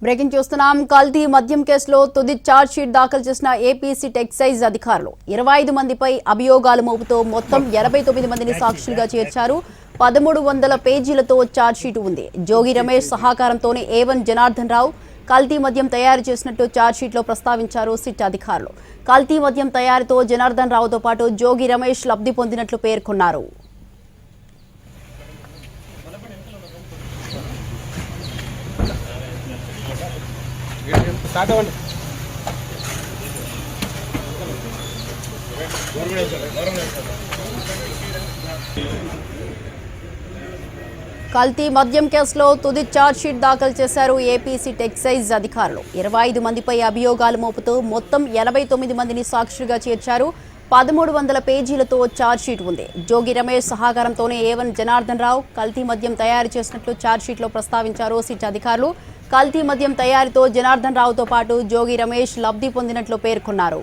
Breaking చూస్తున్నాం. కల్తీ మద్యం కేసులో తుది ఛార్జ్ షీట్ దాఖలు చేసిన ఏపీ సిట్ ఎక్సైజ్ అధికారులు 25 మందిపై అభియోగాలు మోపుతూ మొత్తం 89 మందిని సాక్షులుగా చేర్చారు. 1300 పేజీలతో ఛార్జ్ షీట్ ఉంది. జోగి రమేష్ సహకారంతోనే A1 జనార్దన్ రావు కల్తీ మద్యం తయారు చేసినట్టు ఛార్జ్ షీట్లో ప్రస్తావించారు సిట్ అధికారులు. కల్తీ మద్యం తయారీతో జనార్దన్ రావుతో పాటు జోగి రమేష్ లబ్ధి పొందినట్లు పేర్కొన్నారు. కల్తీ మద్యం కేసులో తుది ఛార్జ్ షీట్ దాఖలు చేశారు ఏపీ సిట్ ఎక్సైజ్ అధికారులు. 25 మందిపై అభియోగాలు మోపుతూ మొత్తం 89 మందిని సాక్షులుగా చేర్చారు. 1300 పేజీలతో ఛార్జ్ షీట్ ఉంది. జోగి రమేష్ సహకారంతోనే A1 జనార్దన్ రావు కల్తీ మద్యం తయారు చేసినట్లు ఛార్జ్ షీట్లో ప్రస్తావించారు సిట్ అధికారులు. కల్తీ మద్యం తయారీతో జనార్దన్ రావుతో పాటు జోగి రమేష్ లబ్ధి పొందినట్లు పేర్కొన్నారు.